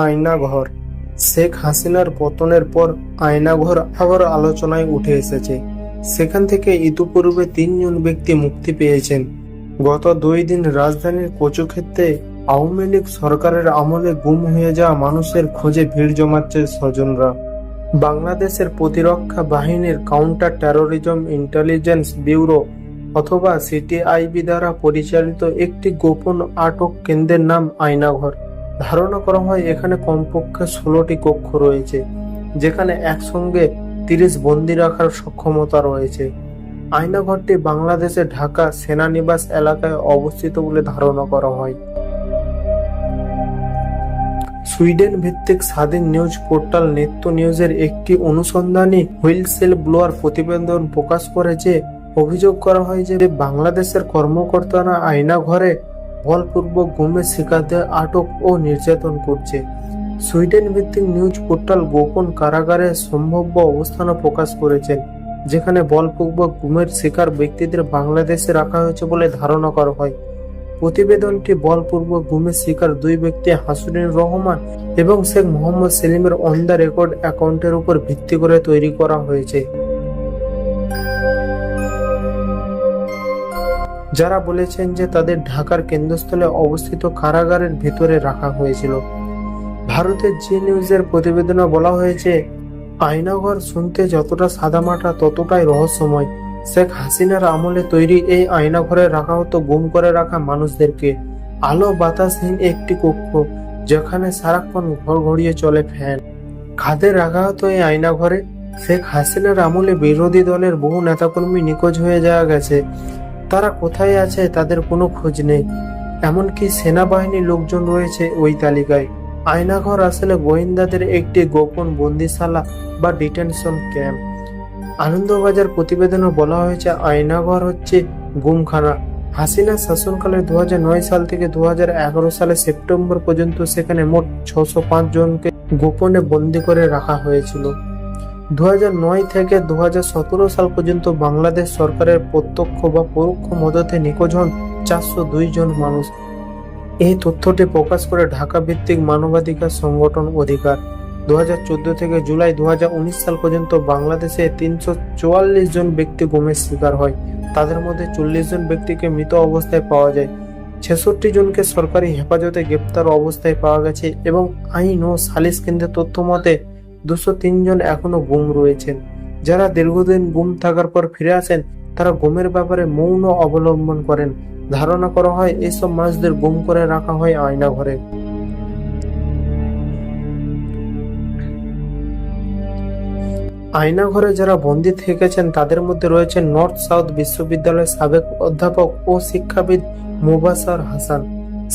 আয়নাঘর। শেখ হাসিনার পতনের পর আয়নাঘর আবার আলোচনায় উঠে এসেছে। সেখান থেকে ইতিপূর্বে 3 জন ব্যক্তি মুক্তি পেয়েছেন। গত 2 দিন রাজধানীর কচুক্ষেত্রে আওয়ামী লীগ সরকারের আমলে গুম হয়ে যাওয়া মানুষের খোঁজে ভিড় জমাচ্ছে স্বজনরা। বাংলাদেশের প্রতিরক্ষা বাহিনীর কাউন্টার টেরোরিজম ইন্টেলিজেন্স ব্যুরো অথবা সিটিআইবি দ্বারা পরিচালিত একটি গোপন আটক কেন্দ্রের নাম আয়নাঘর। ধারণা করা হয় এখানে কমপক্ষে 16টি কক্ষ রয়েছে, যেখানে একসঙ্গে 30 বন্দী রাখার সক্ষমতা রয়েছে। আয়নাঘরটি বাংলাদেশের ঢাকা সেনানিবাস এলাকায় অবস্থিত বলে ধারণা করা হয়। সুইডেন ভিত্তিক স্বাধীন নিউজ পোর্টাল নেত্য নিউজের একটি অনুসন্ধানী হুইলসেল ব্লোয়ার প্রতিবেদন প্রকাশ করে যে অভিযোগ করা হয় যে বাংলাদেশের কর্মকর্তারা আয়নাঘরে বলপূর্বক গুমের শিকারদের আটক ও নির্যাতন করছে। সুইডেন ভিত্তিক নিউজ পোর্টাল গোপন কারাগারের সম্ভাব্য অবস্থানও প্রকাশ করেছেন, যেখানে বলপূর্বক গুমের শিকার ব্যক্তিদের বাংলাদেশে রাখা হয়েছে বলে ধারণা করা হয়। প্রতিবেদনটি বলপূর্বক গুমের শিকার 2 ব্যক্তি হাসনুর রহমান এবং শেখ মোহাম্মদ সেলিমের অন দ্য রেকর্ড অ্যাকাউন্টের উপর ভিত্তি করে তৈরি করা হয়েছে, যারা বলেছেন যে তাদের ঢাকার কেন্দ্রস্থলে অবস্থিত কারাগারের ভিতরে রাখা হয়েছিল। ভারতের জি নিউজের প্রতিবেদনে বলা হয়েছে, আয়নাঘর শুনতে যতটা সাদামাটা ততটাই রহস্যময়। শেখ হাসিনার আমলে তৈরি এই আয়নাঘরে রাখা হতো গুম করে রাখা মানুষদেরকে। আলো বাতাসহীন একটি কক্ষ, যেখানে সারাক্ষণ ঘর ঘড়িয়ে চলে ফ্যান। খাদে রাখা হতো এই আয়নাঘরে। শেখ হাসিনার আমলে বিরোধী দলের বহু নেতাকর্মী নিখোঁজ হয়ে যাওয়া গেছে। তারা কোথায় আছে তাদের কোনো খোঁজ নেই। এমনকি সেনাবাহিনীর লোকজন রয়েছে ওই তালিকায়। আয়নাঘর আসলে গোয়েন্দাদের একটি গোপন বন্দিশালা বা ডিটেনশন ক্যাম্প। আনন্দবাজার প্রতিবেদনে বলা হয়েছে, আয়নাঘর হচ্ছে গুমখানা। হাসিনা শাসনকালে 2009 সাল থেকে 2011 সালের সেপ্টেম্বর পর্যন্ত সেখানে মোট 605 জনকে গোপনে বন্দী করে রাখা হয়েছিল। 2009 থেকে 2017 সাল পর্যন্ত বাংলাদেশ সরকারের প্রত্যক্ষ বা পরোক্ষ মদতে নিখোঁজ হন 402 জন মানুষ। এই তথ্যটি প্রকাশ করে ঢাকা ভিত্তিক মানবাধিকার সংগঠন অধিকার। 2014 থেকে জুলাই 2019 সাল পর্যন্ত বাংলাদেশে 344 জন ব্যক্তি গুমের শিকার হয়। তাদের মধ্যে 40 জন ব্যক্তিকে মৃত অবস্থায় পাওয়া যায়, 66 জনকে সরকারি হেফাজতে গ্রেপ্তার অবস্থায় পাওয়া গেছে এবং আইন ও সালিশ কেন্দ্রের তথ্য মতে 203 জন এখনো গুম রয়েছেন। যারা দীর্ঘদিন গুম থাকার পর ফিরে আসেন, তারা গুমের ব্যাপারে মৌন অবলম্বন করেন। ধারণা করা হয় এইসব মানুষদের গুম করে রাখা হয় আয়নাঘরে। আয়নাঘরে যারা বন্দী থেকেছেন তাদের মধ্যে রয়েছেন নর্থ সাউথ বিশ্ববিদ্যালয়ের সাবেক অধ্যাপক ও শিক্ষাবিদ মুবাসার হাসান,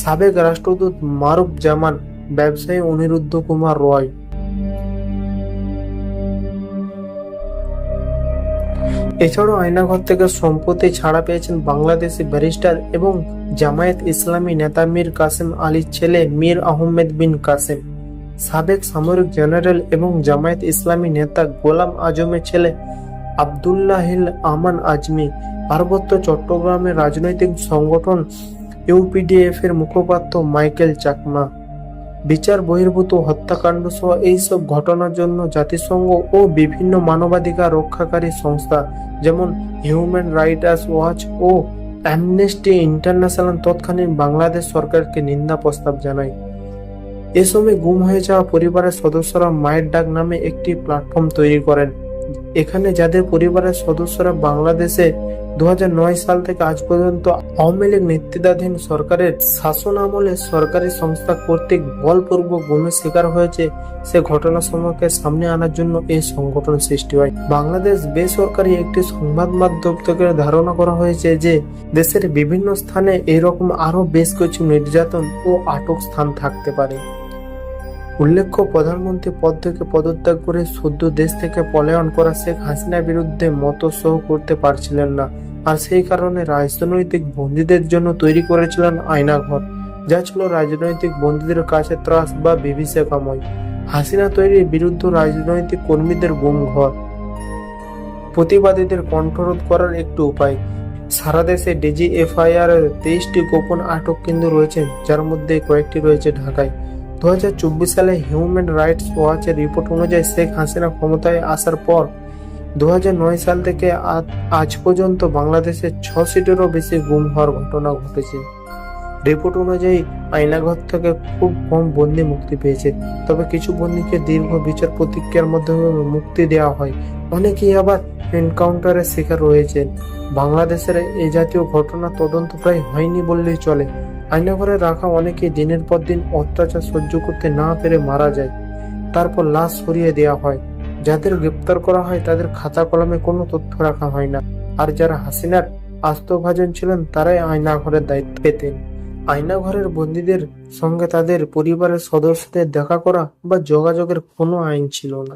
সাবেক রাষ্ট্রদূত মারুফ জামান, ব্যবসায়ী অনিরুদ্ধ কুমার রয়। এছাড়াও আয়নাঘর থেকে সম্প্রতি ছাড়া পেয়েছেন বাংলাদেশি ব্যারিস্টার এবং জামায়াত ইসলামী নেতা মীর কাসেম আলীর ছেলে মীর আহমেদ বিন কাসেম, সাবেক সামরিক জেনারেল এবং জামায়াত ইসলামী নেতা গোলাম আজমের ছেলে আব্দুল্লাহিল আমান আজমি, পার্বত্য চট্টগ্রামের রাজনৈতিক সংগঠন ইউপিডিএফ এর মুখপাত্র মাইকেল চাকমা। বিচার বহির্ভূত হত্যাকাণ্ড সহ এইসব ঘটনার জন্য জাতিসংঘ ও বিভিন্ন মানবাধিকার রক্ষাকারী সংস্থা যেমন হিউম্যান রাইটস ওয়াচ ও অ্যামনেস্টি ইন্টারন্যাশনাল তৎকালীন বাংলাদেশ সরকারকে নিন্দা প্রস্তাব জানায়। এ সময় গুম হয়ে যাওয়া পরিবারের সদস্যরা মায়ের ডাক নামে একটি প্ল্যাটফর্ম তৈরি করেন। এখানে যাদের পরিবারের সদস্যরা বাংলাদেশে 2009 সাল থেকে আজ পর্যন্ত আওয়ামী লীগ নেতৃত্বাধীন সরকারের শাসন আমলে সরকারি সংস্থা কর্তৃক বলপূর্বক গুমের শিকার হয়েছে, সে ঘটনাসমূহকে সামনে আনার জন্য এই সংগঠন সৃষ্টি হয়। বাংলাদেশ বেসরকারি একটি সংবাদ মাধ্যম থেকে ধারণা করা হয়েছে যে দেশের বিভিন্ন স্থানে এরকম আরো বেশ কিছু নির্যাতন ও আটক স্থান থাকতে পারে। উল্লেখ্য, প্রধানমন্ত্রী পদ থেকে পদত্যাগ করে সদ্য দেশ থেকে পলায়ন করা শেখ হাসিনার বিরুদ্ধে মত সহ করতে পারছিলেন না, আর সেই কারণে রাজনৈতিক বন্দীদের জন্য তৈরি করেছিলেন আয়নাঘর, যা ছিল রাজনৈতিক বন্দীদের কাছে ত্রাস বা বিভীষিকাময়। হাসিনা তৈরির বিরুদ্ধে রাজনৈতিক কর্মীদের গুম ঘর। প্রতিবাদীদের কণ্ঠরোধ করার একটি উপায়। সারা দেশে ডিজিএফআইআর 23টি গোপন আটক কেন্দ্র রয়েছে, যার মধ্যে কয়েকটি রয়েছে ঢাকায়। সালে হিউম্যান রাইটস ওয়াচের রিপোর্ট অনুযায়ী শেখ হাসিনা ক্ষমতায় আসার পর 2009 সাল থেকে আজ পর্যন্ত বাংলাদেশে 6 সিটেরও বেশি গুম হওয়ার ঘটনা ঘটেছে। রিপোর্ট অনুযায়ী আয়নাঘর থেকে খুব কম বন্দী মুক্তি পেয়েছে, তবে কিছু বন্দীকে দীর্ঘ বিচার প্রতিক্রিয়ার মাধ্যমে মুক্তি দেওয়া হয়। অনেকেই আবার এনকাউন্টারের শিকার রয়েছেন। বাংলাদেশের এই জাতীয় ঘটনা তদন্ত প্রায় হয়নি বললেই চলে। আয়নাঘরে রাখা অনেকেই দিনের পর দিন অত্যাচার সহ্য করতে না পেরে মারা যায়, তারপর লাশ সরিয়ে দেওয়া হয়। যাদের গ্রেপ্তার করা হয় তাদের খাতা কলমে কোনো তথ্য রাখা হয় না, আর যারা হাসিনার আস্থাভাজন ছিলেন তারাই আয়নাঘরের দায়িত্ব পেতেন। আয়নাঘরের বন্দীদের সঙ্গে তাদের পরিবারের সদস্যদের দেখা করা বা যোগাযোগের কোনো আইন ছিল না।